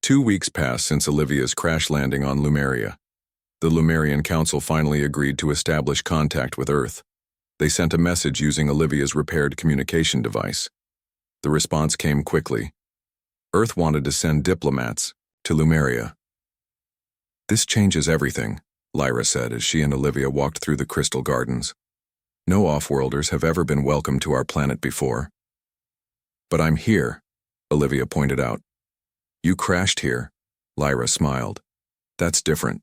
2 weeks passed since Olivia's crash landing on Lumeria. The Lumerian Council finally agreed to establish contact with Earth. They sent a message using Olivia's repaired communication device. The response came quickly. Earth wanted to send diplomats to Lumeria. "This changes everything," Lyra said as she and Olivia walked through the crystal gardens. "No off-worlders have ever been welcome to our planet before." "But I'm here," Olivia pointed out. "You crashed here," Lyra smiled. "That's different."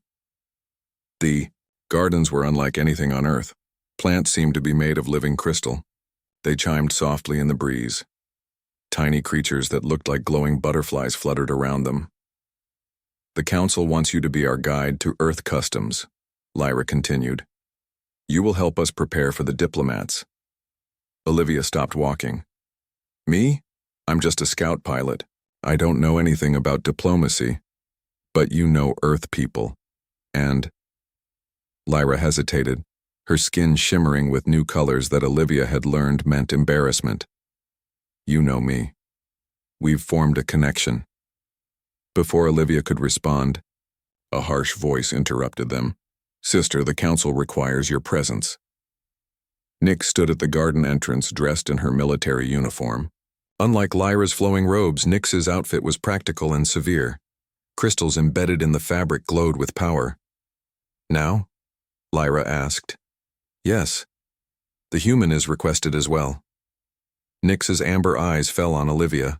The gardens were unlike anything on Earth. Plants seemed to be made of living crystal. They chimed softly in the breeze. Tiny creatures that looked like glowing butterflies fluttered around them. "The Council wants you to be our guide to Earth customs," Lyra continued. "You will help us prepare for the diplomats." Olivia stopped walking. "Me? I'm just a scout pilot. I don't know anything about diplomacy. But you know Earth people. And—" Lyra hesitated, her skin shimmering with new colors that Olivia had learned meant embarrassment. "You know me. We've formed a connection." Before Olivia could respond, a harsh voice interrupted them. "Sister, the Council requires your presence." Nyx stood at the garden entrance dressed in her military uniform. Unlike Lyra's flowing robes, Nyx's outfit was practical and severe. Crystals embedded in the fabric glowed with power. "Now?" Lyra asked. "Yes. The human is requested as well." Nyx's amber eyes fell on Olivia.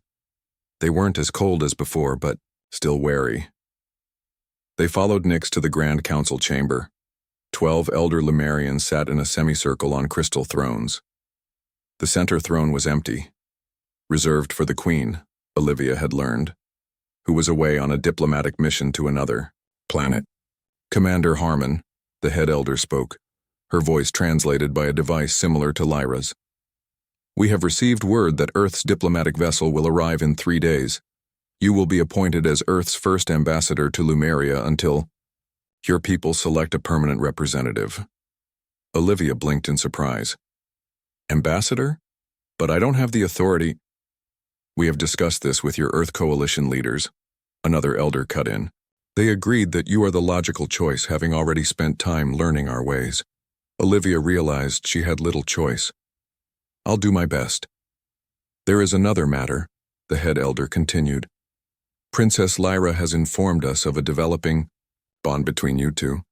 They weren't as cold as before, but still wary. They followed Nyx to the Grand Council chamber. 12 elder Lumerians sat in a semicircle on crystal thrones. The center throne was empty, reserved for the Queen, Olivia had learned, who was away on a diplomatic mission to another planet. Commander Harmon, the head elder, spoke, her voice translated by a device similar to Lyra's. "We have received word that Earth's diplomatic vessel will arrive in 3 days. You will be appointed as Earth's first ambassador to Lumeria until your people select a permanent representative." Olivia blinked in surprise. "Ambassador? But I don't have the authority." "We have discussed this with your Earth Coalition leaders," another elder cut in. "They agreed that you are the logical choice, having already spent time learning our ways." Olivia realized she had little choice. "I'll do my best." "There is another matter," the head elder continued. "Princess Lyra has informed us of a developing bond between you two."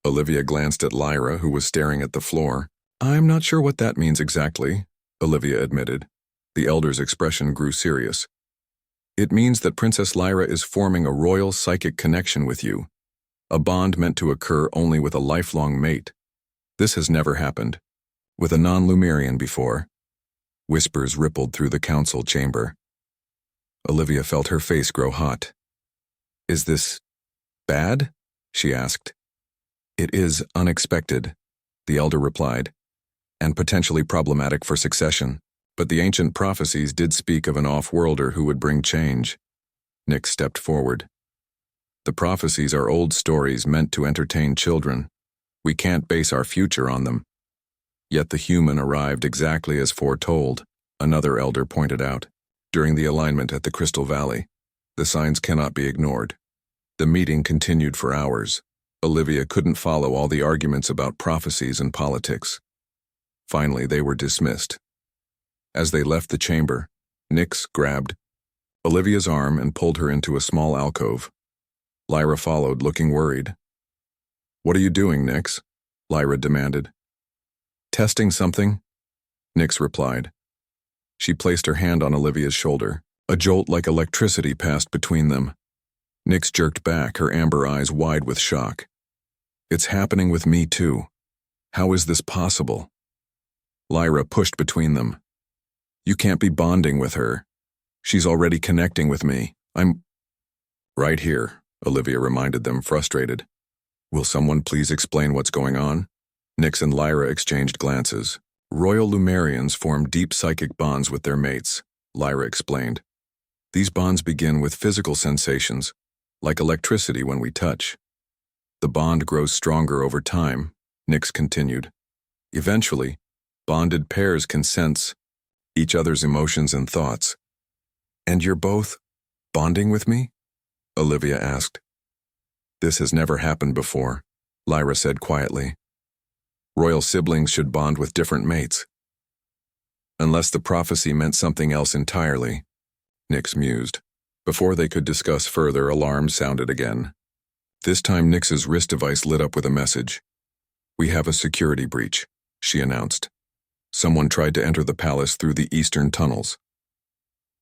Olivia glanced at Lyra, who was staring at the floor. "I'm not sure what that means exactly," Olivia admitted. The elder's expression grew serious. "It means that Princess Lyra is forming a royal psychic connection with you, a bond meant to occur only with a lifelong mate. This has never happened with a non-Lumerian before." Whispers rippled through the council chamber. Olivia felt her face grow hot. "Is this bad?" she asked. "It is unexpected," the elder replied, "and potentially problematic for succession. But the ancient prophecies did speak of an off-worlder who would bring change." Nyx stepped forward. "The prophecies are old stories meant to entertain children. We can't base our future on them." "Yet the human arrived exactly as foretold," another elder pointed out, "during the alignment at the Crystal Valley. The signs cannot be ignored." The meeting continued for hours. Olivia couldn't follow all the arguments about prophecies and politics. Finally, they were dismissed. As they left the chamber, Nyx grabbed Olivia's arm and pulled her into a small alcove. Lyra followed, looking worried. "What are you doing, Nyx?" Lyra demanded. "Testing something," Nyx replied. She placed her hand on Olivia's shoulder. A jolt like electricity passed between them. Nyx jerked back, her amber eyes wide with shock. "It's happening with me too. How is this possible?" Lyra pushed between them. "You can't be bonding with her. She's already connecting with me. I'm—" "Right here," Olivia reminded them, frustrated. "Will someone please explain what's going on?" Nyx and Lyra exchanged glances. "Royal Lumerians form deep psychic bonds with their mates," Lyra explained. "These bonds begin with physical sensations, like electricity when we touch. The bond grows stronger over time," Nyx continued. "Eventually, bonded pairs can sense each other's emotions and thoughts." "And you're both bonding with me?" Olivia asked. This has never happened before, Lyra said quietly. Royal siblings should bond with different mates. Unless the prophecy meant something else entirely, Nyx mused. Before they could discuss further, alarms sounded again. This time Nyx's wrist device lit up with a message. We have a security breach, she announced. Someone tried to enter the palace through the eastern tunnels.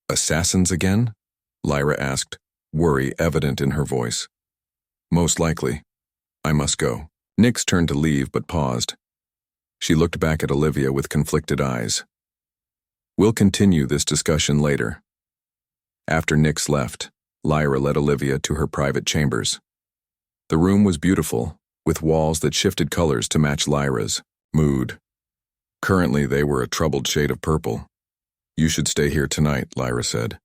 Assassins again? Lyra asked, worry evident in her voice. Most likely. I must go. Nyx turned to leave but paused. She looked back at Olivia with conflicted eyes. We'll continue this discussion later. After Nyx left, Lyra led Olivia to her private chambers. The room was beautiful, with walls that shifted colors to match Lyra's mood. Currently, they were a troubled shade of purple. You should stay here tonight, Lyra said.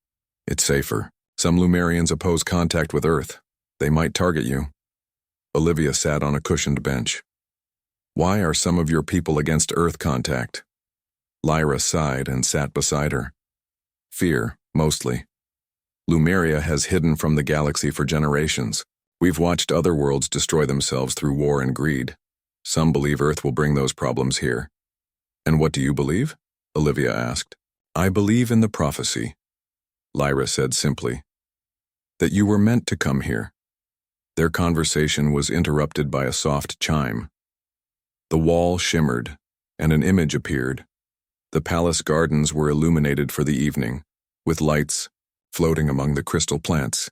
It's safer. Some Lumerians oppose contact with Earth. They might target you. Olivia sat on a cushioned bench. Why are some of your people against Earth contact? Lyra sighed and sat beside her. Fear, mostly. Lumeria has hidden from the galaxy for generations. We've watched other worlds destroy themselves through war and greed. Some believe Earth will bring those problems here. And what do you believe? Olivia asked. I believe in the prophecy, Lyra said simply. That you were meant to come here. Their conversation was interrupted by a soft chime. The wall shimmered, and an image appeared. The palace gardens were illuminated for the evening, with lights floating among the crystal plants.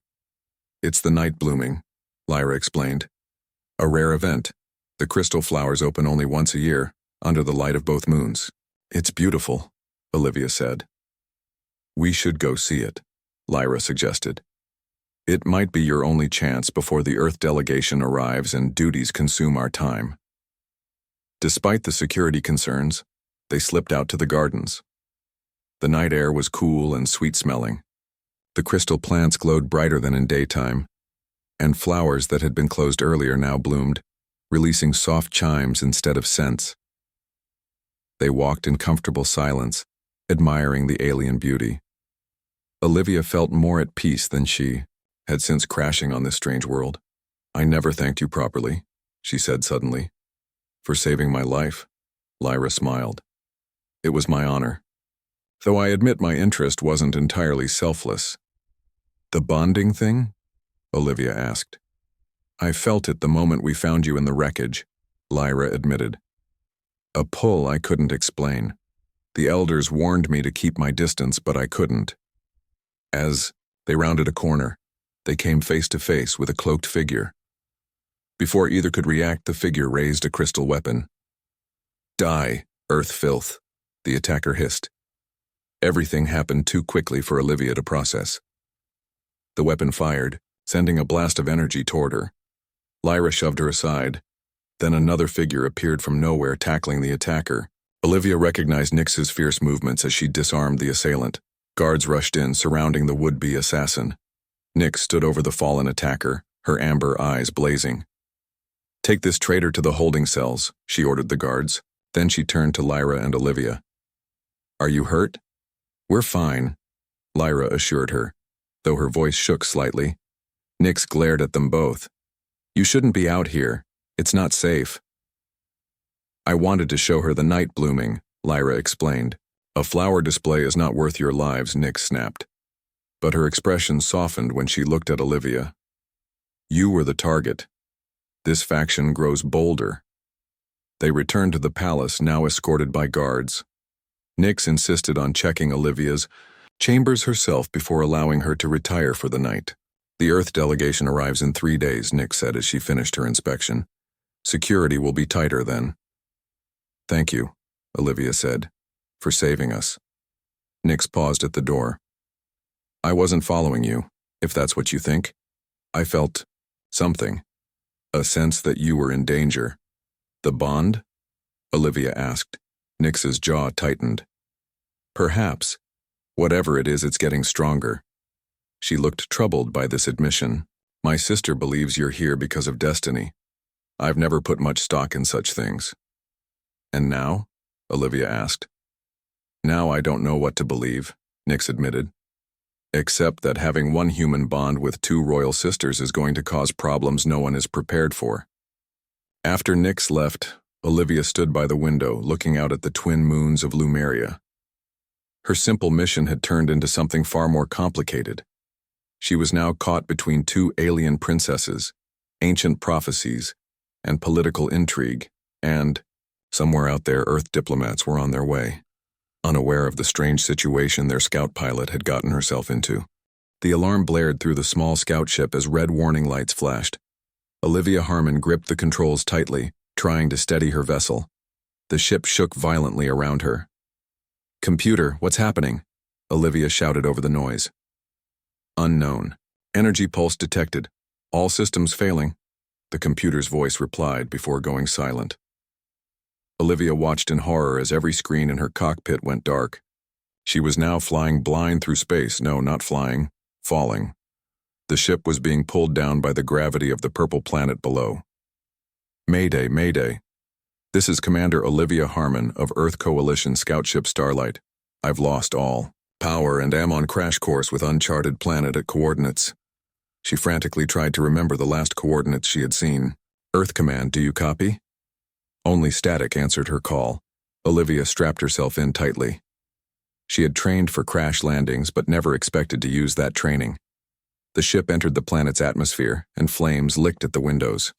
It's the night blooming, Lyra explained. A rare event. The crystal flowers open only once a year, under the light of both moons. It's beautiful, Olivia said. We should go see it, Lyra suggested. It might be your only chance before the Earth delegation arrives and duties consume our time. Despite the security concerns, they slipped out to the gardens. The night air was cool and sweet-smelling. The crystal plants glowed brighter than in daytime, and flowers that had been closed earlier now bloomed, releasing soft chimes instead of scents. They walked in comfortable silence, admiring the alien beauty. Olivia felt more at peace than she had since crashing on this strange world. I never thanked you properly, she said suddenly. For saving my life, Lyra smiled. It was my honor. Though I admit my interest wasn't entirely selfless. The bonding thing? Olivia asked. I felt it the moment we found you in the wreckage, Lyra admitted. A pull I couldn't explain. The elders warned me to keep my distance, but I couldn't. As they rounded a corner, they came face to face with a cloaked figure. Before either could react, the figure raised a crystal weapon. Die, earth filth, the attacker hissed. Everything happened too quickly for Olivia to process. The weapon fired, sending a blast of energy toward her. Lyra shoved her aside. Then another figure appeared from nowhere, tackling the attacker. Olivia recognized Nyx's fierce movements as she disarmed the assailant. Guards rushed in, surrounding the would-be assassin. Nyx stood over the fallen attacker, her amber eyes blazing. Take this traitor to the holding cells, she ordered the guards. Then she turned to Lyra and Olivia. Are you hurt? We're fine, Lyra assured her, though her voice shook slightly. Nyx glared at them both. You shouldn't be out here. It's not safe. I wanted to show her the night blooming, Lyra explained. A flower display is not worth your lives, Nyx snapped. But her expression softened when she looked at Olivia. You were the target. This faction grows bolder. They returned to the palace, now escorted by guards. Nyx insisted on checking Olivia's chambers herself before allowing her to retire for the night. The Earth delegation arrives in 3 days, Nyx said as she finished her inspection. Security will be tighter then. Thank you, Olivia said, for saving us. Nyx paused at the door. I wasn't following you, if that's what you think. I felt something, a sense that you were in danger. The bond? Olivia asked. Nyx's jaw tightened. Perhaps. Whatever it is, it's getting stronger. She looked troubled by this admission. My sister believes you're here because of destiny. I've never put much stock in such things. And now? Olivia asked. Now I don't know what to believe, Nyx admitted. Except that having one human bond with two royal sisters is going to cause problems no one is prepared for. After Nyx left, Olivia stood by the window, looking out at the twin moons of Lumeria. Her simple mission had turned into something far more complicated. She was now caught between two alien princesses, ancient prophecies, and political intrigue, and, somewhere out there, Earth diplomats were on their way, unaware of the strange situation their scout pilot had gotten herself into. The alarm blared through the small scout ship as red warning lights flashed. Olivia Harmon gripped the controls tightly, trying to steady her vessel. The ship shook violently around her. "Computer, what's happening?" Olivia shouted over the noise. "Unknown. Energy pulse detected. All systems failing," the computer's voice replied before going silent. Olivia watched in horror as every screen in her cockpit went dark. She was now flying blind through space. No, not flying, falling. The ship was being pulled down by the gravity of the purple planet below. "Mayday, Mayday. This is Commander Olivia Harmon of Earth Coalition Scout Ship Starlight. I've lost all power and am on crash course with uncharted planet at coordinates." She frantically tried to remember the last coordinates she had seen. "Earth Command, do you copy?" Only static answered her call. Olivia strapped herself in tightly. She had trained for crash landings but never expected to use that training. The ship entered the planet's atmosphere, and flames licked at the windows.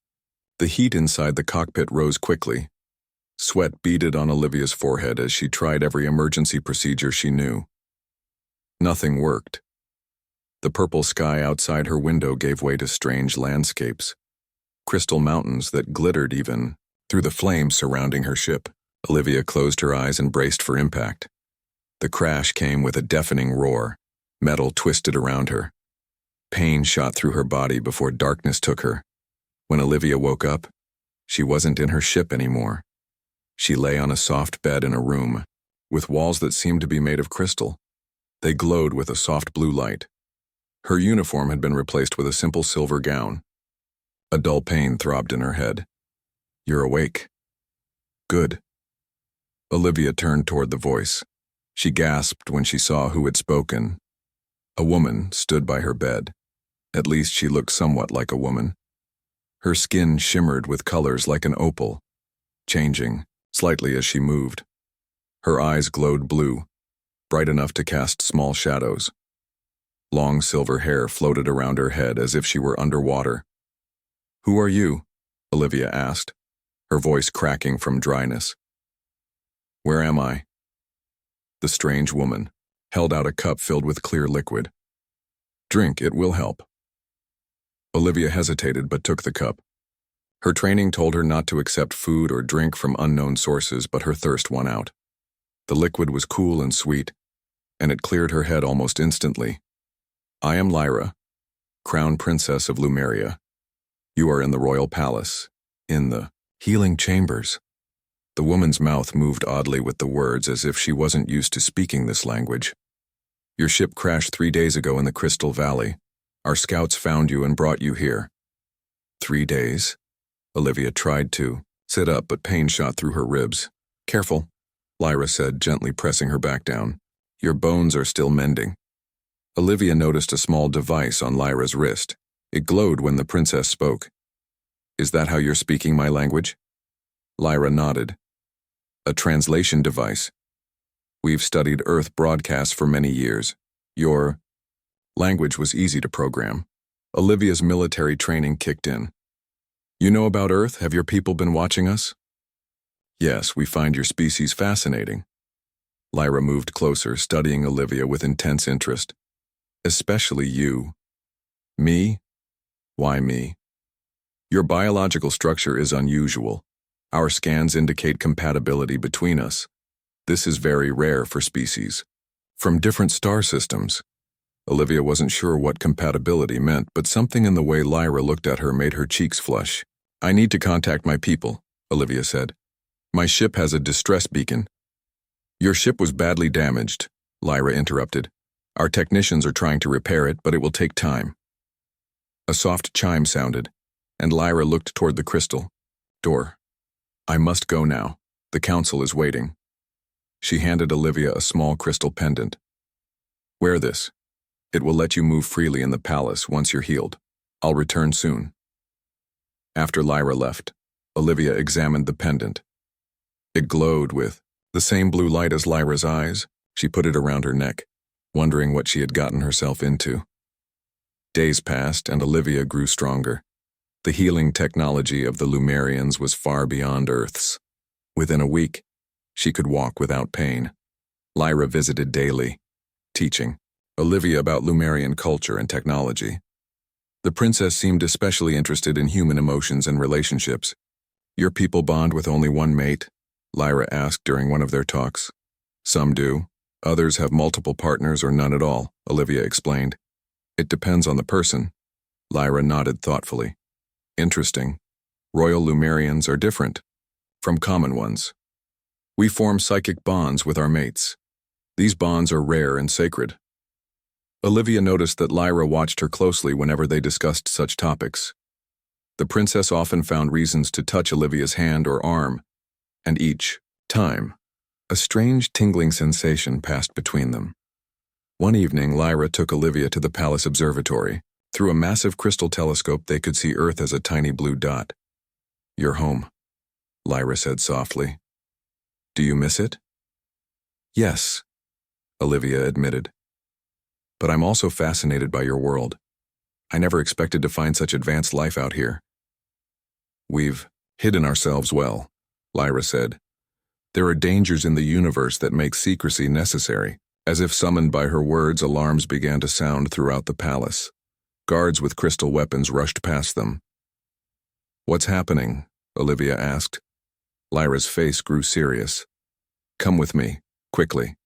The heat inside the cockpit rose quickly. Sweat beaded on Olivia's forehead as she tried every emergency procedure she knew. Nothing worked. The purple sky outside her window gave way to strange landscapes. Crystal mountains that glittered even through the flames surrounding her ship. Olivia closed her eyes and braced for impact. The crash came with a deafening roar. Metal twisted around her. Pain shot through her body before darkness took her. When Olivia woke up, she wasn't in her ship anymore. She lay on a soft bed in a room, with walls that seemed to be made of crystal. They glowed with a soft blue light. Her uniform had been replaced with a simple silver gown. A dull pain throbbed in her head. "You're awake." "Good." Olivia turned toward the voice. She gasped when she saw who had spoken. A woman stood by her bed. At least she looked somewhat like a woman. Her skin shimmered with colors like an opal, changing slightly as she moved. Her eyes glowed blue, bright enough to cast small shadows. Long silver hair floated around her head as if she were underwater. "Who are you?" Olivia asked, her voice cracking from dryness. "Where am I?" The strange woman held out a cup filled with clear liquid. "Drink, it will help." Olivia hesitated but took the cup. Her training told her not to accept food or drink from unknown sources, but her thirst won out. The liquid was cool and sweet, and it cleared her head almost instantly. "I am Lyra, Crown Princess of Lumeria. You are in the royal palace, in the healing chambers." The woman's mouth moved oddly with the words as if she wasn't used to speaking this language. "Your ship crashed 3 days ago in the Crystal Valley. Our scouts found you and brought you here." 3 days? Olivia tried to sit up, but pain shot through her ribs. "Careful," Lyra said, gently pressing her back down. "Your bones are still mending." Olivia noticed a small device on Lyra's wrist. It glowed when the princess spoke. "Is that how you're speaking my language?" Lyra nodded. "A translation device. We've studied Earth broadcasts for many years. Your language was easy to program." Olivia's military training kicked in. "You know about Earth? Have your people been watching us?" "Yes, we find your species fascinating." Lyra moved closer, studying Olivia with intense interest. "Especially you." "Me? Why me?" "Your biological structure is unusual. Our scans indicate compatibility between us. This is very rare for species from different star systems." Olivia wasn't sure what compatibility meant, but something in the way Lyra looked at her made her cheeks flush. "I need to contact my people," Olivia said. "My ship has a distress beacon." "Your ship was badly damaged," Lyra interrupted. "Our technicians are trying to repair it, but it will take time." A soft chime sounded, and Lyra looked toward the crystal door. "I must go now. The council is waiting." She handed Olivia a small crystal pendant. "Wear this. It will let you move freely in the palace once you're healed. I'll return soon. After Lyra left, Olivia examined the pendant. It glowed with the same blue light as Lyra's eyes. She put it around her neck, wondering what she had gotten herself into. Days passed and Olivia grew stronger. The healing technology of the Lumerians was far beyond Earth's. Within a week, she could walk without pain. Lyra visited daily, teaching Olivia about Lumerian culture and technology. The princess seemed especially interested in human emotions and relationships. Your people bond with only one mate? Lyra asked during one of their talks. Some do. Others have multiple partners or none at all, Olivia explained. It depends on the person. Lyra nodded thoughtfully. Interesting. Royal Lumerians are different from common ones. We form psychic bonds with our mates. These bonds are rare and sacred. Olivia noticed that Lyra watched her closely whenever they discussed such topics. The princess often found reasons to touch Olivia's hand or arm, and each time, a strange tingling sensation passed between them. One evening, Lyra took Olivia to the palace observatory. Through a massive crystal telescope, they could see Earth as a tiny blue dot. You're home, Lyra said softly. Do you miss it? Yes, Olivia admitted. But I'm also fascinated by your world. I never expected to find such advanced life out here. We've hidden ourselves well, Lyra said. There are dangers in the universe that make secrecy necessary. As if summoned by her words, alarms began to sound throughout the palace. Guards with crystal weapons rushed past them. What's happening? Olivia asked. Lyra's face grew serious. Come with me, quickly.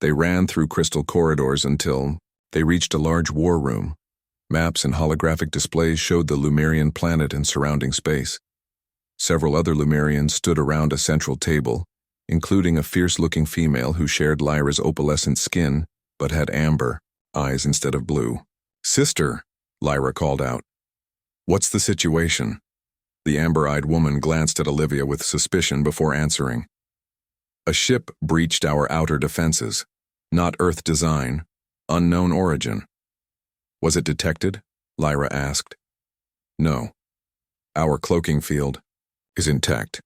They ran through crystal corridors until they reached a large war room. Maps and holographic displays showed the Lumerian planet and surrounding space. Several other Lumerians stood around a central table, including a fierce-looking female who shared Lyra's opalescent skin but had amber eyes instead of blue. Sister, Lyra called out. What's the situation? The amber-eyed woman glanced at Olivia with suspicion before answering. A ship breached our outer defenses. Not Earth design, unknown origin. Was it detected? Lyra asked. No. Our cloaking field is intact.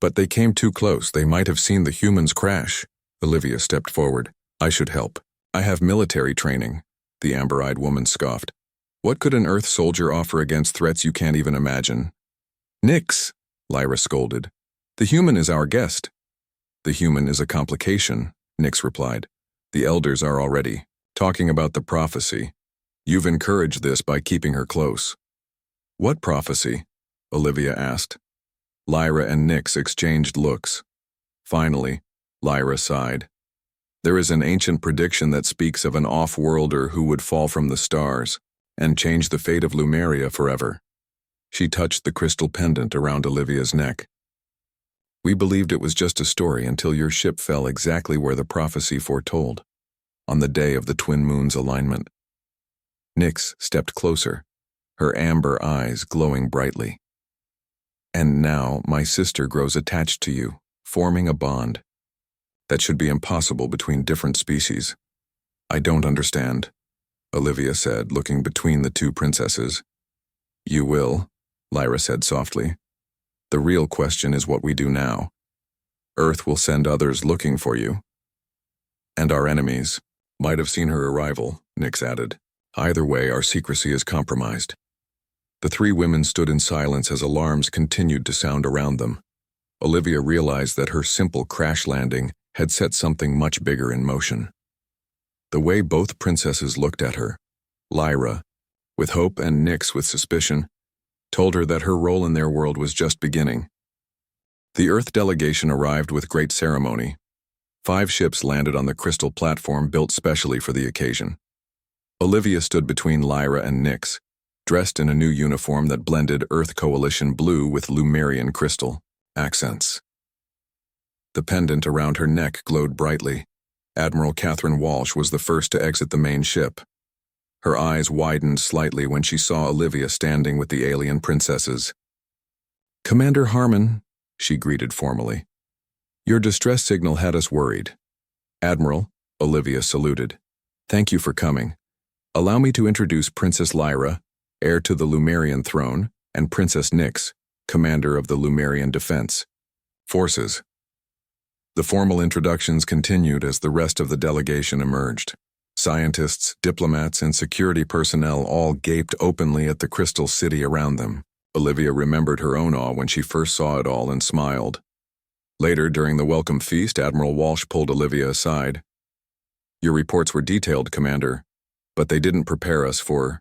But they came too close. They might have seen the humans crash. Olivia stepped forward. I should help. I have military training, the amber-eyed woman scoffed. What could an Earth soldier offer against threats you can't even imagine? Nix, Lyra scolded. The human is our guest. The human is a complication, Nix replied. The elders are already talking about the prophecy. You've encouraged this by keeping her close. What prophecy? Olivia asked. Lyra and Nix exchanged looks. Finally, Lyra sighed. There is an ancient prediction that speaks of an off-worlder who would fall from the stars and change the fate of Lumeria forever. She touched the crystal pendant around Olivia's neck. We believed it was just a story until your ship fell exactly where the prophecy foretold, on the day of the twin moons' alignment. Nix stepped closer, her amber eyes glowing brightly. And now my sister grows attached to you, forming a bond that should be impossible between different species. I don't understand, Olivia said, looking between the two princesses. You will, Lyra said softly. The real question is what we do now. Earth will send others looking for you. And our enemies might have seen her arrival, Nix added. Either way, our secrecy is compromised. The three women stood in silence as alarms continued to sound around them. Olivia realized that her simple crash landing had set something much bigger in motion. The way both princesses looked at her, Lyra with hope and Nix with suspicion, told her that her role in their world was just beginning. The Earth delegation arrived with great ceremony. 5 ships landed on the crystal platform built specially for the occasion. Olivia stood between Lyra and Nix, dressed in a new uniform that blended Earth Coalition blue with Lumerian crystal accents. The pendant around her neck glowed brightly. Admiral Catherine Walsh was the first to exit the main ship. Her eyes widened slightly when she saw Olivia standing with the alien princesses. Commander Harmon, she greeted formally. Your distress signal had us worried. Admiral, Olivia saluted. Thank you for coming. Allow me to introduce Princess Lyra, heir to the Lumerian throne, and Princess Nyx, commander of the Lumerian Defense Forces. The formal introductions continued as the rest of the delegation emerged. Scientists, diplomats, and security personnel all gaped openly at the crystal city around them. Olivia remembered her own awe when she first saw it all and smiled. Later, during the welcome feast, Admiral Walsh pulled Olivia aside. "Your reports were detailed, Commander, but they didn't prepare us for—"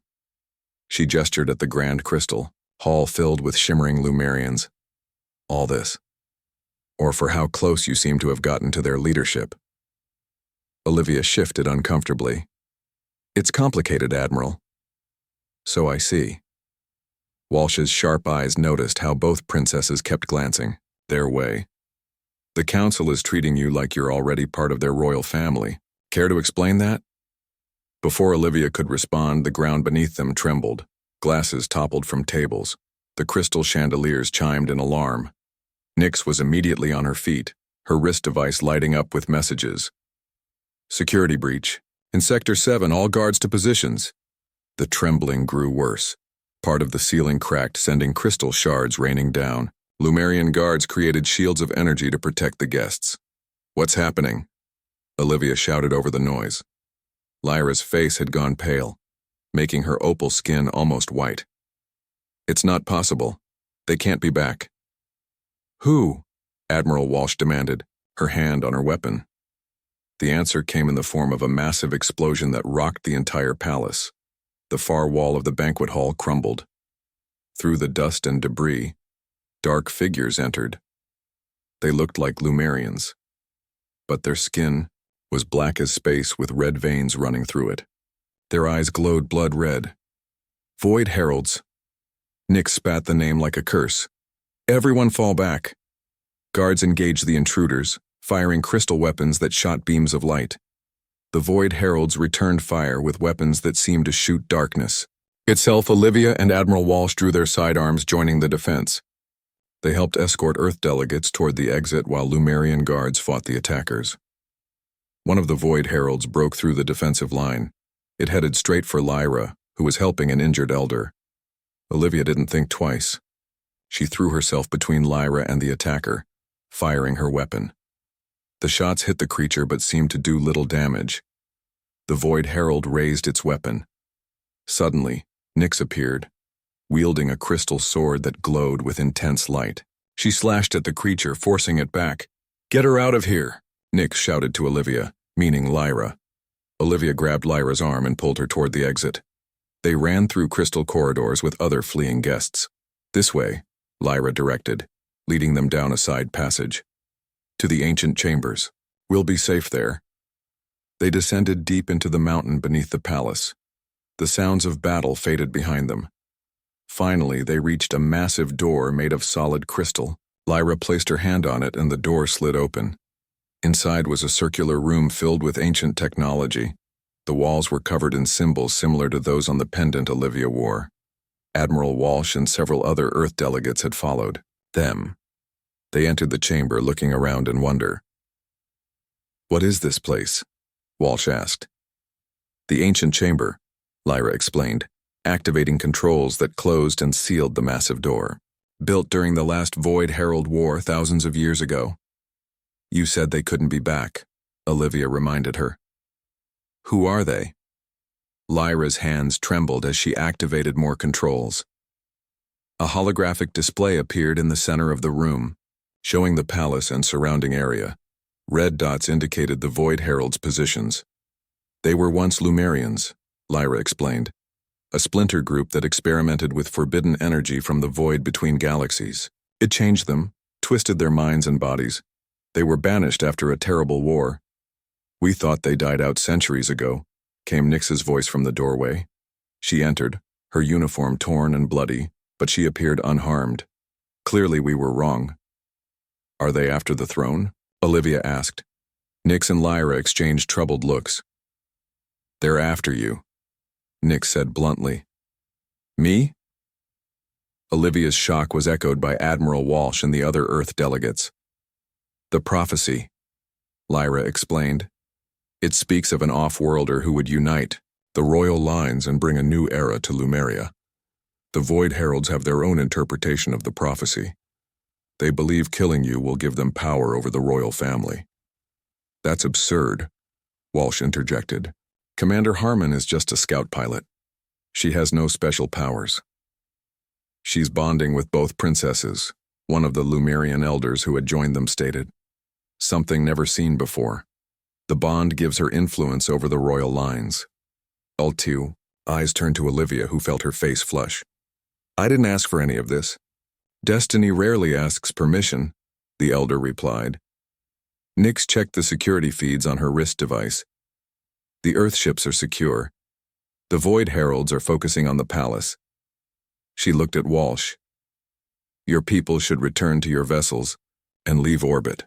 She gestured at the grand crystal, hall filled with shimmering Lumerians. "All this. Or for how close you seem to have gotten to their leadership." Olivia shifted uncomfortably. "It's complicated, Admiral." "So I see." Walsh's sharp eyes noticed how both princesses kept glancing their way. "The Council is treating you like you're already part of their royal family. Care to explain that?" Before Olivia could respond, the ground beneath them trembled. Glasses toppled from tables. The crystal chandeliers chimed in alarm. Nyx was immediately on her feet, her wrist device lighting up with messages. "Security breach. In Sector 7, all guards to positions." The trembling grew worse. Part of the ceiling cracked, sending crystal shards raining down. Lumerian guards created shields of energy to protect the guests. "What's happening?" Olivia shouted over the noise. Lyra's face had gone pale, making her opal skin almost white. "It's not possible. They can't be back." "Who?" Admiral Walsh demanded, her hand on her weapon. The answer came in the form of a massive explosion that rocked the entire palace. The far wall of the banquet hall crumbled. Through the dust and debris, dark figures entered. They looked like Lumerians, but their skin was black as space with red veins running through it. Their eyes glowed blood red. "Void Heralds." Nyx spat the name like a curse. "Everyone fall back." Guards engaged the intruders, firing crystal weapons that shot beams of light. The Void Heralds returned fire with weapons that seemed to shoot darkness. Itself, Olivia and Admiral Walsh drew their sidearms, joining the defense. They helped escort Earth delegates toward the exit while Lumerian guards fought the attackers. One of the Void Heralds broke through the defensive line. It headed straight for Lyra, who was helping an injured elder. Olivia didn't think twice. She threw herself between Lyra and the attacker, firing her weapon. The shots hit the creature but seemed to do little damage. The Void Herald raised its weapon. Suddenly, Nyx appeared, wielding a crystal sword that glowed with intense light. She slashed at the creature, forcing it back. "Get her out of here!" Nyx shouted to Olivia, meaning Lyra. Olivia grabbed Lyra's arm and pulled her toward the exit. They ran through crystal corridors with other fleeing guests. "This way," Lyra directed, leading them down a side passage. "To the ancient chambers. We'll be safe there." They descended deep into the mountain beneath the palace. The sounds of battle faded behind them. Finally, they reached a massive door made of solid crystal. Lyra placed her hand on it and the door slid open. Inside was a circular room filled with ancient technology. The walls were covered in symbols similar to those on the pendant Olivia wore. Admiral Walsh and several other Earth delegates had followed them. They entered the chamber, looking around in wonder. "What is this place?" Walsh asked. "The ancient chamber," Lyra explained, activating controls that closed and sealed the massive door. "Built during the last Void Herald War thousands of years ago." "You said they couldn't be back," Olivia reminded her. "Who are they?" Lyra's hands trembled as she activated more controls. A holographic display appeared in the center of the room, showing the palace and surrounding area. Red dots indicated the Void Herald's positions. "They were once Lumerians," Lyra explained, "a splinter group that experimented with forbidden energy from the void between galaxies. It changed them, twisted their minds and bodies. They were banished after a terrible war. We thought they died out centuries ago," came Nyx's voice from the doorway. She entered, her uniform torn and bloody, but she appeared unharmed. "Clearly we were wrong." "Are they after the throne?" Olivia asked. Nyx and Lyra exchanged troubled looks. "They're after you," Nyx said bluntly. "Me?" Olivia's shock was echoed by Admiral Walsh and the other Earth delegates. "The prophecy," Lyra explained. It speaks of an off-worlder who would unite the royal lines and bring a new era to Lumeria. The Void Heralds have their own interpretation of the prophecy. They believe killing you will give them power over the royal family. That's absurd, Walsh interjected. Commander Harmon is just a scout pilot. She has no special powers. She's bonding with both princesses, one of the Lumerian elders who had joined them stated. Something never seen before. The bond gives her influence over the royal lines. Ultiu, eyes turned to Olivia, who felt her face flush. I didn't ask for any of this. Destiny rarely asks permission, the elder replied. Nyx checked the security feeds on her wrist device. The Earthships are secure. The Void Heralds are focusing on the palace. She looked at Walsh. Your people should return to your vessels and leave orbit.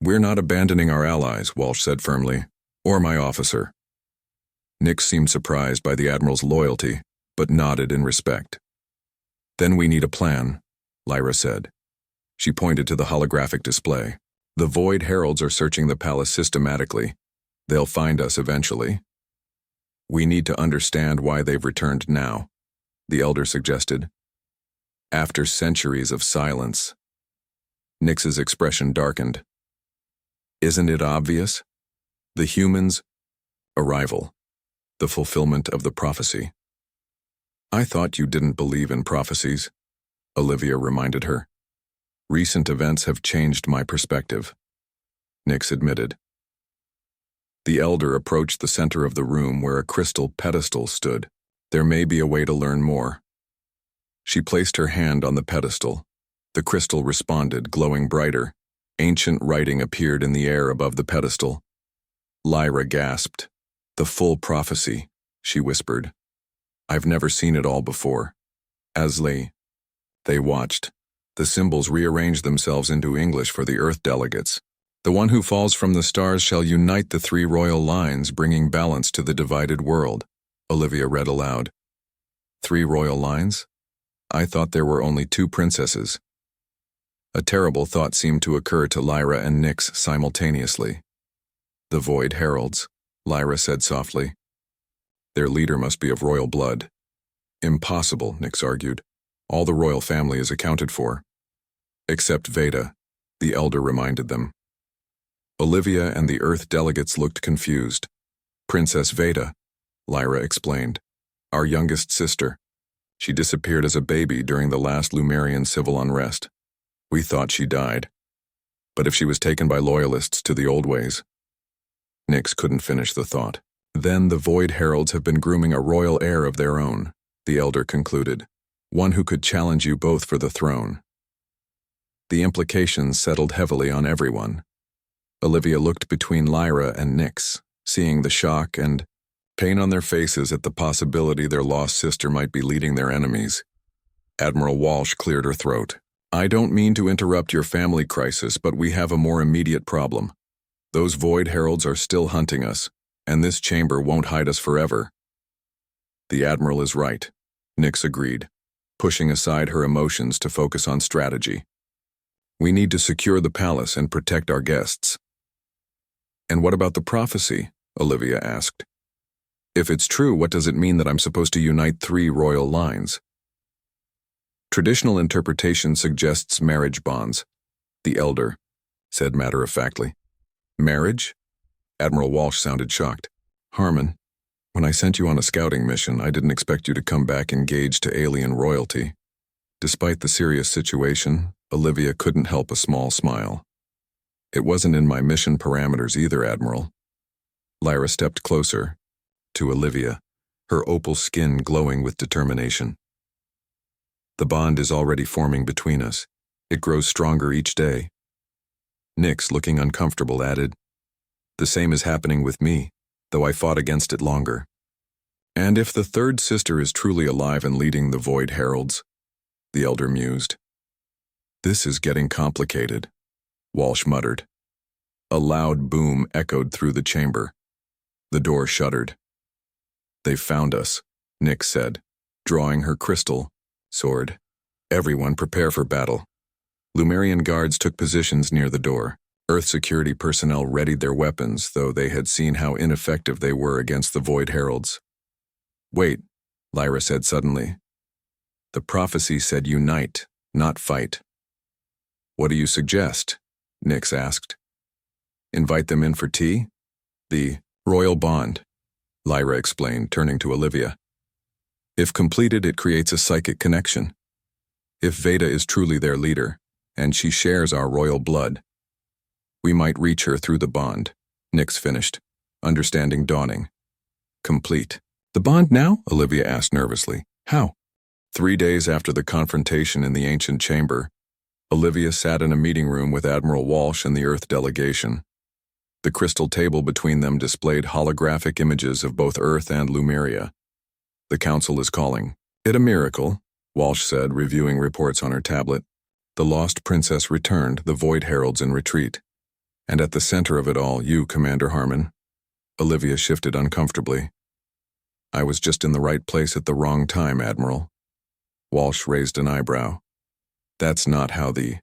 We're not abandoning our allies, Walsh said firmly, or my officer. Nyx seemed surprised by the Admiral's loyalty, but nodded in respect. Then we need a plan, Lyra said. She pointed to the holographic display. The Void Heralds are searching the palace systematically. They'll find us eventually. We need to understand why they've returned now, the elder suggested. After centuries of silence. Nyx's expression darkened. Isn't it obvious? The humans' arrival, the fulfillment of the prophecy. I thought you didn't believe in prophecies, Olivia reminded her. Recent events have changed my perspective, Nyx admitted. The elder approached the center of the room where a crystal pedestal stood. There may be a way to learn more. She placed her hand on the pedestal. The crystal responded, glowing brighter. Ancient writing appeared in the air above the pedestal. Lyra gasped. The full prophecy, she whispered. I've never seen it all before. They watched. The symbols rearranged themselves into English for the Earth delegates. The one who falls from the stars shall unite the three royal lines, bringing balance to the divided world, Olivia read aloud. 3 royal lines? I thought there were only 2 princesses. A terrible thought seemed to occur to Lyra and Nyx simultaneously. The Void Heralds, Lyra said softly. Their leader must be of royal blood. Impossible, Nyx argued. All the royal family is accounted for. Except Veda, the elder reminded them. Olivia and the Earth delegates looked confused. Princess Veda, Lyra explained. Our youngest sister. She disappeared as a baby during the last Lumerian civil unrest. We thought she died. But if she was taken by loyalists to the old ways. Nyx couldn't finish the thought. Then the Void Heralds have been grooming a royal heir of their own, the elder concluded. One who could challenge you both for the throne. The implications settled heavily on everyone. Olivia looked between Lyra and Nyx, seeing the shock and pain on their faces at the possibility their lost sister might be leading their enemies. Admiral Walsh cleared her throat. I don't mean to interrupt your family crisis, but we have a more immediate problem. Those Void Heralds are still hunting us, and this chamber won't hide us forever. The Admiral is right, Nyx agreed, pushing aside her emotions to focus on strategy. We need to secure the palace and protect our guests. And what about the prophecy? Olivia asked. If it's true, what does it mean that I'm supposed to unite 3 royal lines? Traditional interpretation suggests marriage bonds, the elder said matter-of-factly. Marriage? Admiral Walsh sounded shocked. Harmon, when I sent you on a scouting mission, I didn't expect you to come back engaged to alien royalty. Despite the serious situation, Olivia couldn't help a small smile. It wasn't in my mission parameters either, Admiral. Lyra stepped closer to Olivia, her opal skin glowing with determination. The bond is already forming between us. It grows stronger each day. Nyx, looking uncomfortable, added, The same is happening with me, though I fought against it longer. And if the third sister is truly alive and leading the Void Heralds, the elder mused. This is getting complicated, Walsh muttered. A loud boom echoed through the chamber. The door shuddered. They've found us, Nyx said, drawing her crystal sword. Everyone prepare for battle. Lumerian guards took positions near the door. Earth security personnel readied their weapons, though they had seen how ineffective they were against the Void Heralds. "Wait," Lyra said suddenly. "The prophecy said unite, not fight." "What do you suggest?" Nyx asked. "Invite them in for tea?" "The royal bond," Lyra explained, turning to Olivia. "If completed, it creates a psychic connection. If Veda is truly their leader, and she shares our royal blood, we might reach her through the bond," Nyx finished, understanding dawning. "Complete." "The bond now?" Olivia asked nervously. "How?" 3 days after the confrontation in the ancient chamber, Olivia sat in a meeting room with Admiral Walsh and the Earth delegation. The crystal table between them displayed holographic images of both Earth and Lumeria. "The Council is calling. It a miracle," Walsh said, reviewing reports on her tablet. "The lost princess returned, the Void Heralds in retreat. And at the center of it all, you, Commander Harmon." Olivia shifted uncomfortably. "I was just in the right place at the wrong time, Admiral." Walsh raised an eyebrow. "That's not how the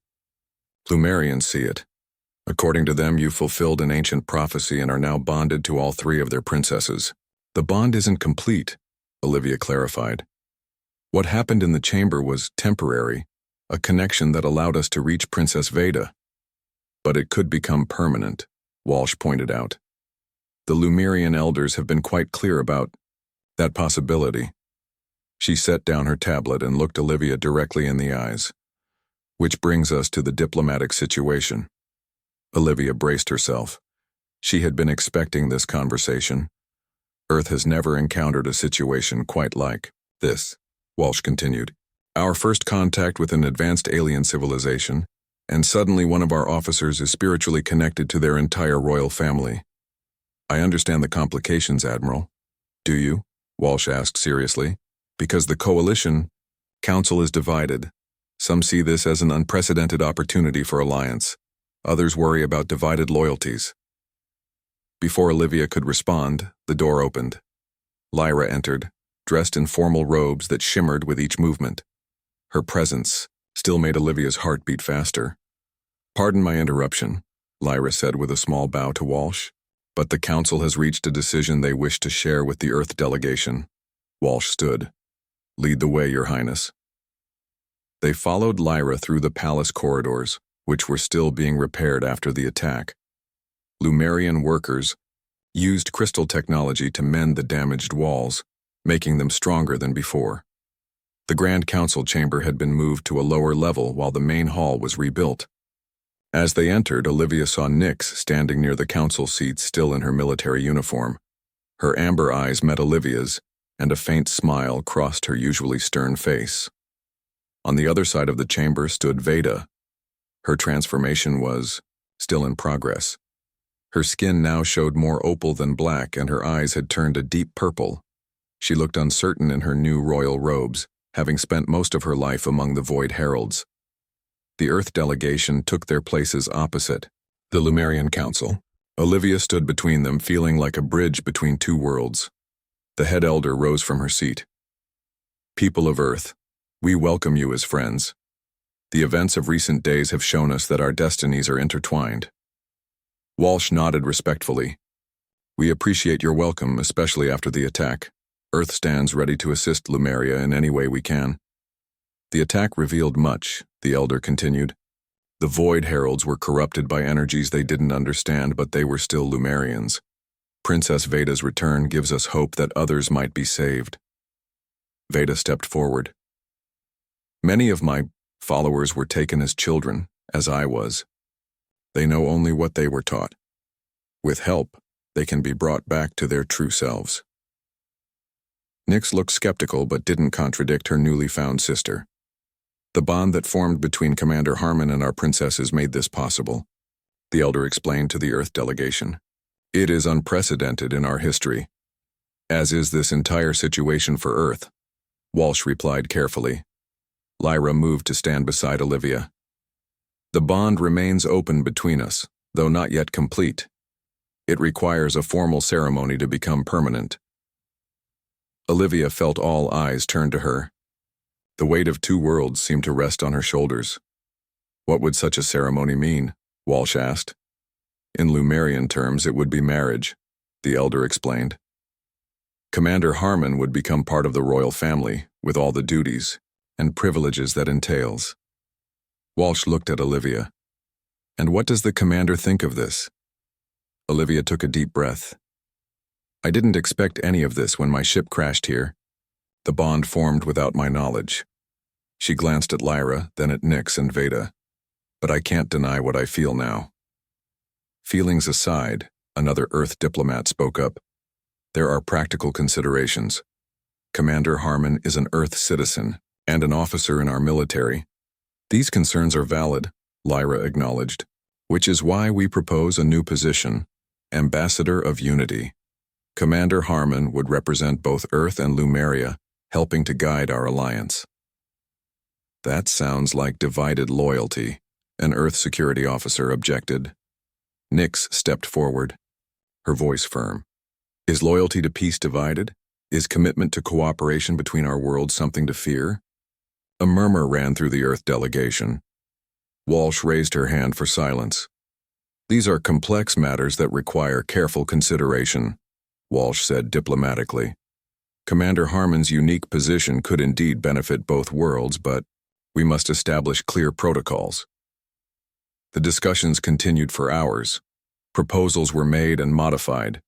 Lumerians see it. According to them, you fulfilled an ancient prophecy and are now bonded to all 3 of their princesses." "The bond isn't complete," Olivia clarified. "What happened in the chamber was temporary, a connection that allowed us to reach Princess Veda. But it could become permanent," Walsh pointed out. "The Lumerian elders have been quite clear about that possibility." She set down her tablet and looked Olivia directly in the eyes. "Which brings us to the diplomatic situation." Olivia braced herself. She had been expecting this conversation. Earth has never encountered a situation quite like this, Walsh continued. "Our first contact with an advanced alien civilization, and suddenly one of our officers is spiritually connected to their entire royal family. I understand the complications, Admiral." "Do you?" Walsh asked seriously. "Because the coalition council is divided. Some see this as an unprecedented opportunity for alliance. Others worry about divided loyalties." Before Olivia could respond, the door opened. Lyra entered, dressed in formal robes that shimmered with each movement. Her presence still made Olivia's heart beat faster. "Pardon my interruption," Lyra said with a small bow to Walsh, "but the council has reached a decision they wish to share with the Earth delegation." Walsh stood. "Lead the way, Your Highness." They followed Lyra through the palace corridors, which were still being repaired after the attack. Lumerian workers used crystal technology to mend the damaged walls, making them stronger than before. The Grand Council chamber had been moved to a lower level while the main hall was rebuilt. As they entered, Olivia saw Nyx standing near the council seat, still in her military uniform. Her amber eyes met Olivia's, and a faint smile crossed her usually stern face. On the other side of the chamber stood Veda. Her transformation was still in progress. Her skin now showed more opal than black, and her eyes had turned a deep purple. She looked uncertain in her new royal robes, having spent most of her life among the Void Heralds. The Earth delegation took their places opposite the Lumerian Council. Olivia stood between them, feeling like a bridge between 2 worlds. The head elder rose from her seat. "People of Earth, we welcome you as friends. The events of recent days have shown us that our destinies are intertwined." Walsh nodded respectfully. "We appreciate your welcome, especially after the attack. Earth stands ready to assist Lumeria in any way we can." "The attack revealed much," the elder continued. "The Void Heralds were corrupted by energies they didn't understand, but they were still Lumerians. Princess Veda's return gives us hope that others might be saved." Veda stepped forward. "Many of my followers were taken as children, as I was. They know only what they were taught. With help, they can be brought back to their true selves." Nyx looked skeptical but didn't contradict her newly found sister. "The bond that formed between Commander Harmon and our princesses made this possible," the elder explained to the Earth delegation. "It is unprecedented in our history, as is this entire situation for Earth," Walsh replied carefully. Lyra moved to stand beside Olivia. "The bond remains open between us, though not yet complete. It requires a formal ceremony to become permanent." Olivia felt all eyes turn to her. The weight of 2 worlds seemed to rest on her shoulders. "What would such a ceremony mean?" Walsh asked. In Lumerian terms, it would be marriage, the elder explained. Commander Harmon would become part of the royal family, with all the duties and privileges that entails. Walsh looked at Olivia. And what does the commander think of this? Olivia took a deep breath. I didn't expect any of this when my ship crashed here. The bond formed without my knowledge. She glanced at Lyra, then at Nyx and Veda. But I can't deny what I feel now. Feelings aside, another Earth diplomat spoke up. There are practical considerations. Commander Harmon is an Earth citizen and an officer in our military. These concerns are valid, Lyra acknowledged, which is why we propose a new position, Ambassador of Unity. Commander Harmon would represent both Earth and Lumeria, helping to guide our alliance. That sounds like divided loyalty, an Earth security officer objected. Nyx stepped forward, her voice firm. Is loyalty to peace divided? Is commitment to cooperation between our worlds something to fear? A murmur ran through the Earth delegation. Walsh raised her hand for silence. These are complex matters that require careful consideration, Walsh said diplomatically. Commander Harmon's unique position could indeed benefit both worlds, but we must establish clear protocols. The discussions continued for hours. Proposals were made and modified.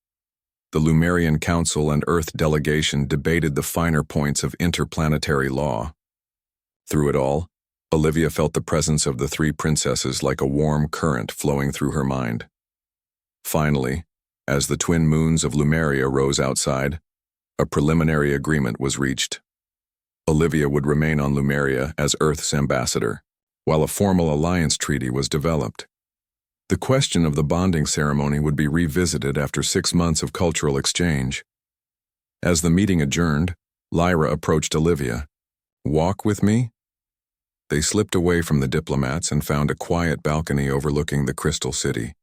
The Lumerian Council and Earth delegation debated the finer points of interplanetary law. Through it all, Olivia felt the presence of the three princesses like a warm current flowing through her mind. Finally, as the twin moons of Lumeria rose outside, a preliminary agreement was reached. Olivia would remain on Lumeria as Earth's ambassador, while a formal alliance treaty was developed. The question of the bonding ceremony would be revisited after 6 months of cultural exchange. As the meeting adjourned, Lyra approached Olivia. Walk with me? They slipped away from the diplomats and found a quiet balcony overlooking the Crystal City.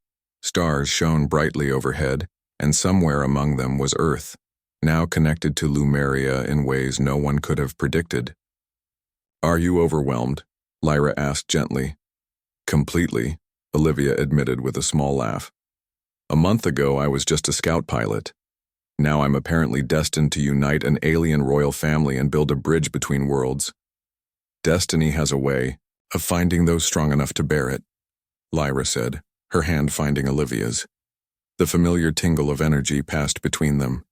Stars shone brightly overhead, and somewhere among them was Earth, now connected to Lumeria in ways no one could have predicted. Are you overwhelmed? Lyra asked gently. Completely, Olivia admitted with a small laugh. A month ago I was just a scout pilot. Now I'm apparently destined to unite an alien royal family and build a bridge between worlds. Destiny has a way of finding those strong enough to bear it, Lyra said, her hand finding Olivia's. The familiar tingle of energy passed between them.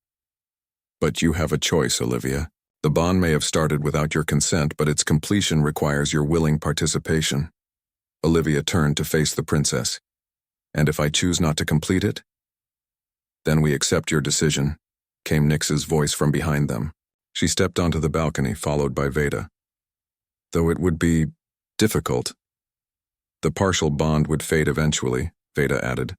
But you have a choice, Olivia. The bond may have started without your consent, but its completion requires your willing participation. Olivia turned to face the princess. And if I choose not to complete it? Then we accept your decision, came Nyx's voice from behind them. She stepped onto the balcony, followed by Veda. Though it would be difficult. The partial bond would fade eventually, Veda added.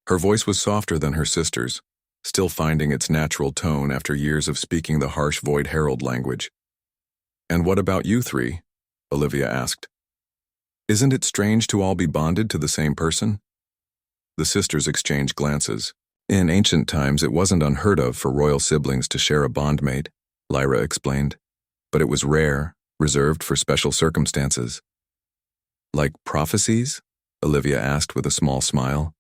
Her voice was softer than her sister's, still finding its natural tone after years of speaking the harsh Void Herald language. And what about you three? Olivia asked. Isn't it strange to all be bonded to the same person? The sisters exchanged glances. In ancient times, it wasn't unheard of for royal siblings to share a bondmate, Lyra explained. But it was rare, reserved for special circumstances. Like prophecies? Olivia asked with a small smile.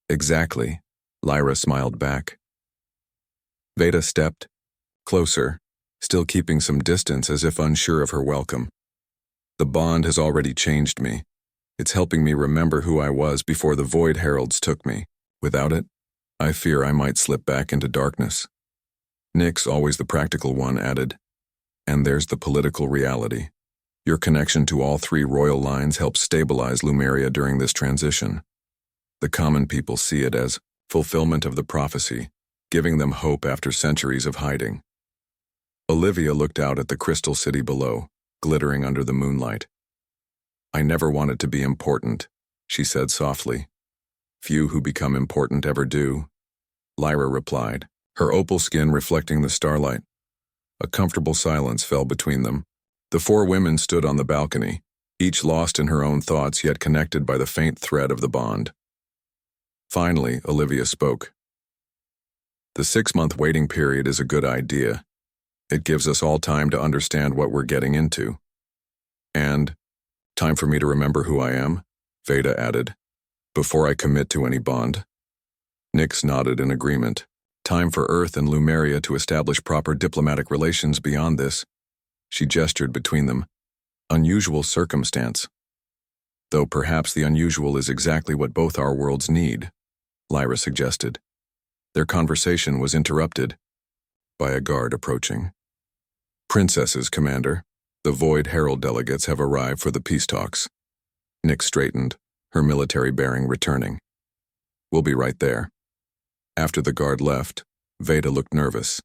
Exactly, Lyra smiled back. Veda stepped closer, still keeping some distance as if unsure of her welcome. The bond has already changed me. It's helping me remember who I was before the Void Heralds took me. Without it, I fear I might slip back into darkness. Nyx, always the practical one, added. And there's the political reality. Your connection to all three royal lines helps stabilize Lumeria during this transition. The common people see it as fulfillment of the prophecy, giving them hope after centuries of hiding. Olivia looked out at the Crystal City below, glittering under the moonlight. I never wanted to be important, she said softly. Few who become important ever do, Lyra replied, her opal skin reflecting the starlight. A comfortable silence fell between them. The four women stood on the balcony, each lost in her own thoughts yet connected by the faint thread of the bond. Finally, Olivia spoke. The 6-month waiting period is a good idea. It gives us all time to understand what we're getting into. And time for me to remember who I am, Veda added. Before I commit to any bond. Nix nodded in agreement. Time for Earth and Lumeria to establish proper diplomatic relations beyond this. She gestured between them. Unusual circumstance. Though perhaps the unusual is exactly what both our worlds need, Lyra suggested. Their conversation was interrupted by a guard approaching. Princesses, Commander. The Void Herald delegates have arrived for the peace talks. Nix straightened, her military bearing returning. We'll be right there. After the guard left, Veda looked nervous.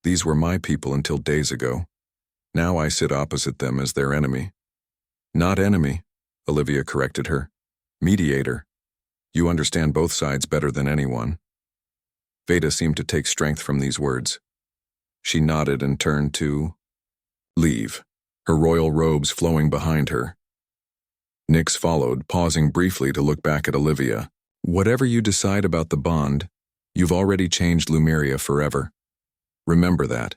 These were my people until days ago. Now I sit opposite them as their enemy. Not enemy, Olivia corrected her. Mediator. You understand both sides better than anyone. Veda seemed to take strength from these words. She nodded and turned to leave, her royal robes flowing behind her. Nix followed, pausing briefly to look back at Olivia. Whatever you decide about the bond, you've already changed Lumeria forever. Remember that.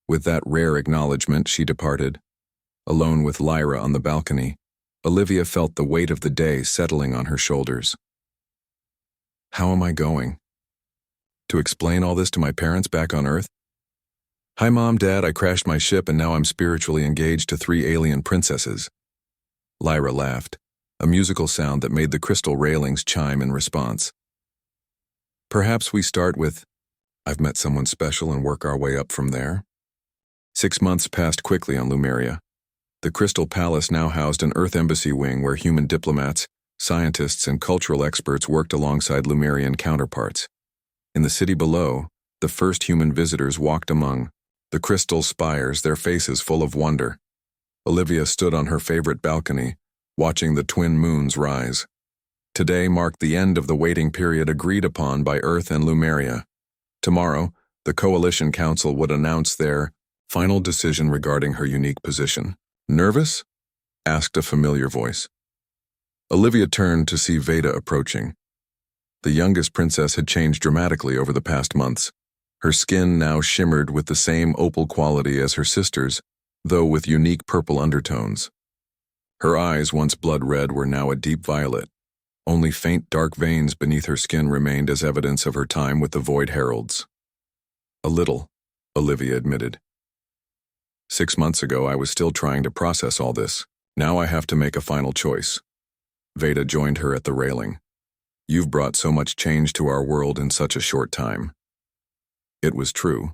With that rare acknowledgement, she departed. Alone with Lyra on the balcony, Olivia felt the weight of the day settling on her shoulders. How am I going? To explain all this to my parents back on Earth? Hi, Mom, Dad, I crashed my ship and now I'm spiritually engaged to 3 alien princesses. Lyra laughed, a musical sound that made the crystal railings chime in response. Perhaps we start with, I've met someone special and work our way up from there. 6 months passed quickly on Lumeria. The Crystal Palace now housed an Earth embassy wing where human diplomats, scientists, and cultural experts worked alongside Lumerian counterparts. In the city below, the first human visitors walked among the crystal spires, their faces full of wonder. Olivia stood on her favorite balcony, watching the twin moons rise. Today marked the end of the waiting period agreed upon by Earth and Lumeria. Tomorrow, the Coalition Council would announce their final decision regarding her unique position. Nervous? Asked a familiar voice. Olivia turned to see Veda approaching. The youngest princess had changed dramatically over the past months. Her skin now shimmered with the same opal quality as her sister's, though with unique purple undertones. Her eyes, once blood red, were now a deep violet. Only faint dark veins beneath her skin remained as evidence of her time with the Void Heralds. A little, Olivia admitted. 6 months ago, I was still trying to process all this. Now I have to make a final choice. Veda joined her at the railing. You've brought so much change to our world in such a short time. It was true.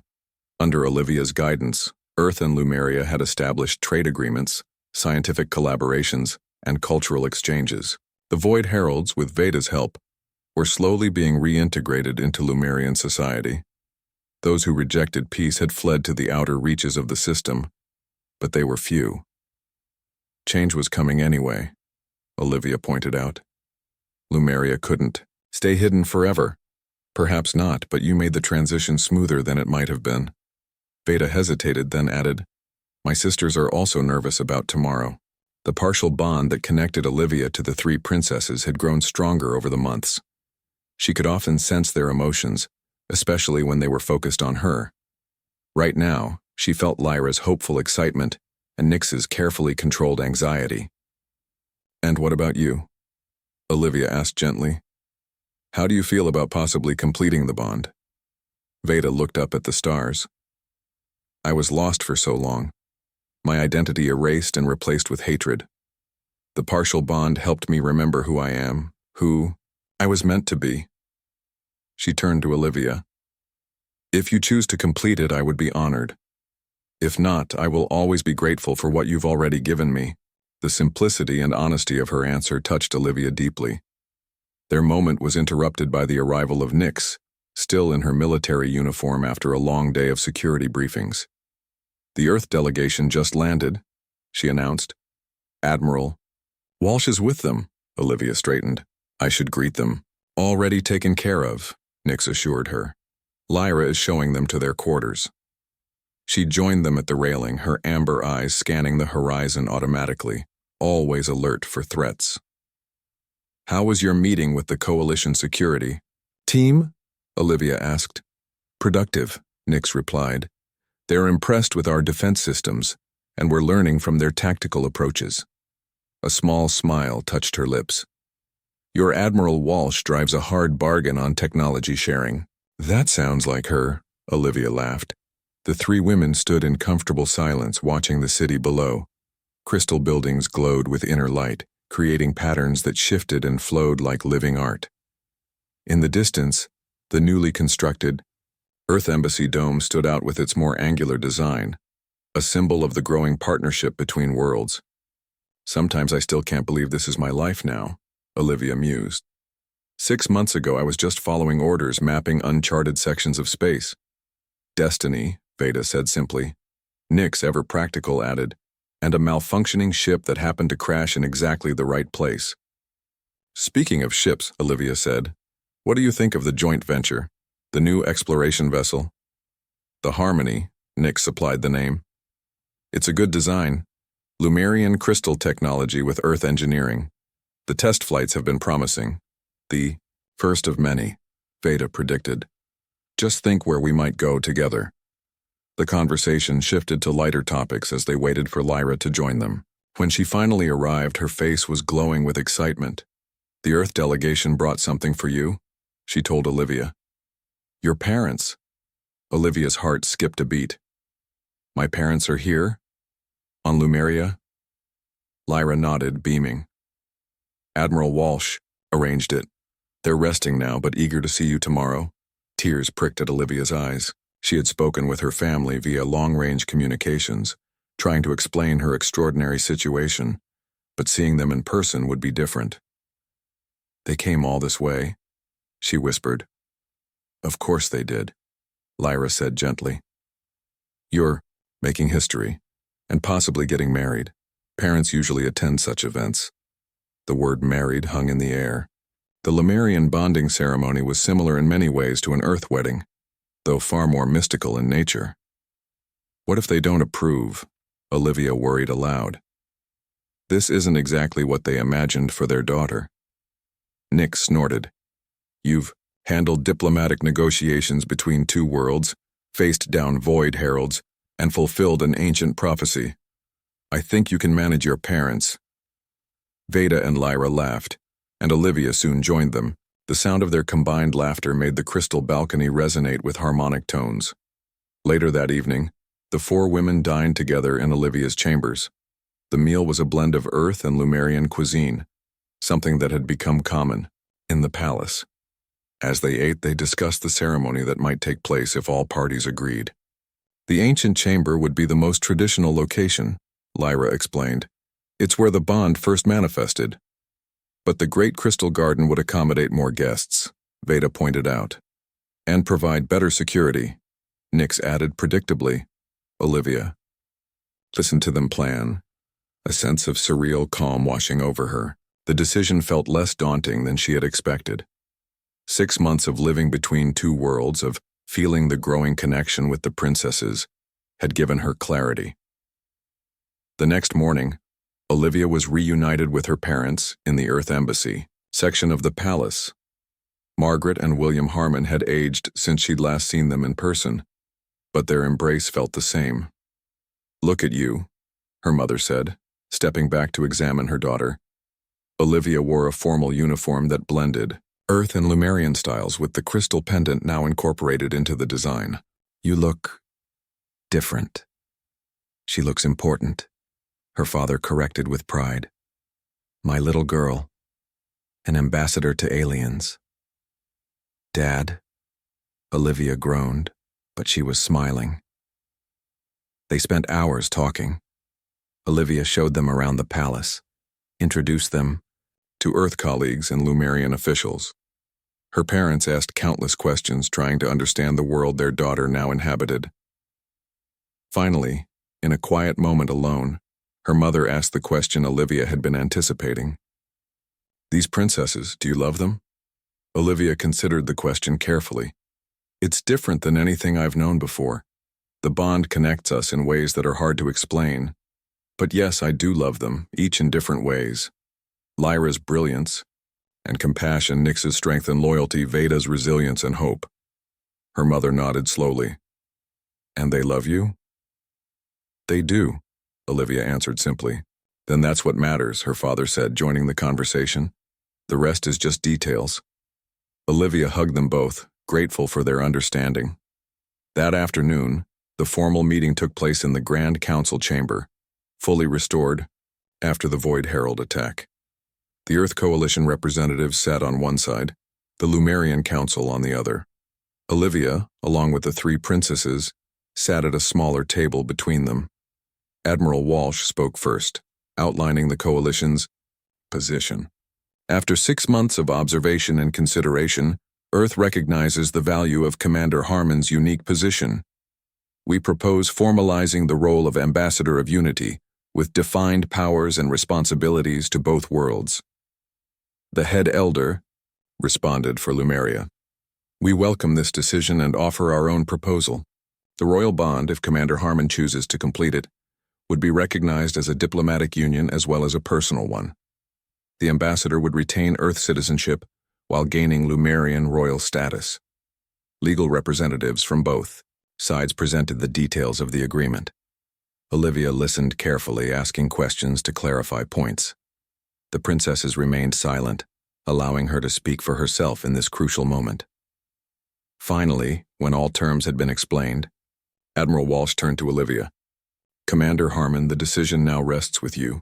Under Olivia's guidance, Earth and Lumeria had established trade agreements, scientific collaborations, and cultural exchanges. The Void Heralds, with Veda's help, were slowly being reintegrated into Lumerian society. Those who rejected peace had fled to the outer reaches of the system, but they were few. Change was coming anyway, Olivia pointed out. Lumeria couldn't stay hidden forever. Perhaps not, but you made the transition smoother than it might have been. Veda hesitated, then added, My sisters are also nervous about tomorrow. The partial bond that connected Olivia to the 3 princesses had grown stronger over the months. She could often sense their emotions, especially when they were focused on her. Right now, she felt Lyra's hopeful excitement and Nix's carefully controlled anxiety. And what about you? Olivia asked gently. How do you feel about possibly completing the bond? Veda looked up at the stars. I was lost for so long. My identity erased and replaced with hatred. The partial bond helped me remember who I am, who I was meant to be. She turned to Olivia. If you choose to complete it, I would be honored. If not, I will always be grateful for what you've already given me. The simplicity and honesty of her answer touched Olivia deeply. Their moment was interrupted by the arrival of Nix, still in her military uniform after a long day of security briefings. The Earth delegation just landed, she announced. Admiral Walsh is with them, Olivia straightened. I should greet them. Already taken care of, Nix assured her. Lyra is showing them to their quarters. She joined them at the railing, her amber eyes scanning the horizon automatically, always alert for threats. How was your meeting with the Coalition security team? Olivia asked. Productive, Nix replied. They're impressed with our defense systems, and we're learning from their tactical approaches. A small smile touched her lips. Your Admiral Walsh drives a hard bargain on technology sharing. That sounds like her, Olivia laughed. The three women stood in comfortable silence watching the city below. Crystal buildings glowed with inner light, creating patterns that shifted and flowed like living art. In the distance, the newly constructed Earth Embassy dome stood out with its more angular design, a symbol of the growing partnership between worlds. Sometimes I still can't believe this is my life now, Olivia mused. 6 months ago I was just following orders, mapping uncharted sections of space. Destiny, Veda said simply. Nix, ever practical, added, and a malfunctioning ship that happened to crash in exactly the right place. Speaking of ships, Olivia said, what do you think of the joint venture, the new exploration vessel? The Harmony, Nix supplied the name. It's a good design. Lumerian crystal technology with Earth engineering. The test flights have been promising. The first of many, Veda predicted. Just think where we might go together. The conversation shifted to lighter topics as they waited for Lyra to join them. When she finally arrived, her face was glowing with excitement. The Earth delegation brought something for you, she told Olivia. Your parents. Olivia's heart skipped a beat. My parents are here? On Lumeria? Lyra nodded, beaming. Admiral Walsh arranged it. They're resting now, but eager to see you tomorrow. Tears pricked at Olivia's eyes. She had spoken with her family via long-range communications, trying to explain her extraordinary situation, but seeing them in person would be different. They came all this way, she whispered. Of course they did, Lyra said gently. You're making history, and possibly getting married. Parents usually attend such events. The word married hung in the air. The Lumerian bonding ceremony was similar in many ways to an Earth wedding, though far more mystical in nature. What if they don't approve? Olivia worried aloud. This isn't exactly what they imagined for their daughter. Nick snorted. You've handled diplomatic negotiations between two worlds, faced down void heralds, and fulfilled an ancient prophecy. I think you can manage your parents. Veda and Lyra laughed, and Olivia soon joined them. The sound of their combined laughter made the crystal balcony resonate with harmonic tones. Later that evening, the four women dined together in Olivia's chambers. The meal was a blend of Earth and Lumerian cuisine, something that had become common in the palace. As they ate, they discussed the ceremony that might take place if all parties agreed. The ancient chamber would be the most traditional location, Lyra explained. It's where the bond first manifested. But the Great Crystal Garden would accommodate more guests, Veda pointed out. And provide better security, Nix added predictably. Olivia listened to them plan, a sense of surreal calm washing over her. The decision felt less daunting than she had expected. 6 months of living between two worlds, of feeling the growing connection with the princesses, had given her clarity. The next morning, Olivia was reunited with her parents in the Earth Embassy section of the palace. Margaret and William Harmon had aged since she'd last seen them in person, but their embrace felt the same. Look at you, her mother said, stepping back to examine her daughter. Olivia wore a formal uniform that blended Earth and Lumerian styles with the crystal pendant now incorporated into the design. You look different. She looks important, her father corrected with pride. My little girl, an ambassador to aliens. Dad, Olivia groaned, but she was smiling. They spent hours talking. Olivia showed them around the palace, introduced them to Earth colleagues and Lumerian officials. Her parents asked countless questions trying to understand the world their daughter now inhabited. Finally, in a quiet moment alone, her mother asked the question Olivia had been anticipating. These princesses, do you love them? Olivia considered the question carefully. It's different than anything I've known before. The bond connects us in ways that are hard to explain. But yes, I do love them, each in different ways. Lyra's brilliance and compassion, Nix's strength and loyalty, Veda's resilience and hope. Her mother nodded slowly. And they love you? They do, Olivia answered simply. Then that's what matters, her father said, joining the conversation. The rest is just details. Olivia hugged them both, grateful for their understanding. That afternoon, the formal meeting took place in the Grand Council chamber, fully restored after the Void Herald attack. The Earth Coalition representatives sat on one side, the Lumerian Council on the other. Olivia, along with the three princesses, sat at a smaller table between them. Admiral Walsh spoke first, outlining the coalition's position. After 6 months of observation and consideration, Earth recognizes the value of Commander Harmon's unique position. We propose formalizing the role of Ambassador of Unity, with defined powers and responsibilities to both worlds. The head elder responded for Lumeria. We welcome this decision and offer our own proposal. The royal bond, if Commander Harmon chooses to complete it, would be recognized as a diplomatic union as well as a personal one. The ambassador would retain Earth citizenship while gaining Lumerian royal status. Legal representatives from both sides presented the details of the agreement. Olivia listened carefully, asking questions to clarify points. The princesses remained silent, allowing her to speak for herself in this crucial moment. Finally, when all terms had been explained, Admiral Walsh turned to Olivia. Commander Harmon, the decision now rests with you.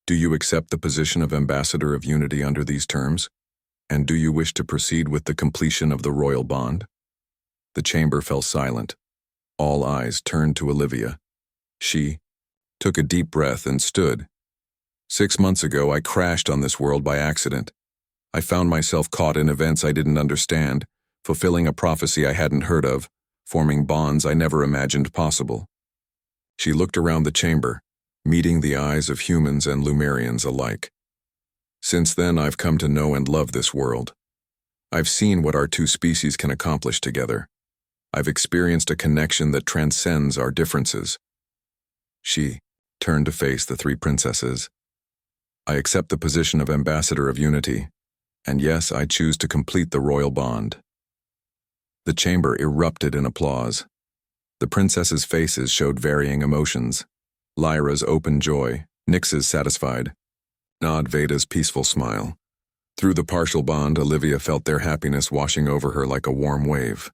Do you accept the position of Ambassador of Unity under these terms? And do you wish to proceed with the completion of the royal bond? The chamber fell silent. All eyes turned to Olivia. She took a deep breath and stood. 6 months ago, I crashed on this world by accident. I found myself caught in events I didn't understand, fulfilling a prophecy I hadn't heard of, forming bonds I never imagined possible. She looked around the chamber, meeting the eyes of humans and Lumerians alike. Since then, I've come to know and love this world. I've seen what our two species can accomplish together. I've experienced a connection that transcends our differences. She turned to face the three princesses. I accept the position of Ambassador of Unity, and yes, I choose to complete the royal bond. The chamber erupted in applause. The princesses' faces showed varying emotions. Lyra's open joy, Nyx's satisfied, Nod Veda's peaceful smile. Through the partial bond, Olivia felt their happiness washing over her like a warm wave.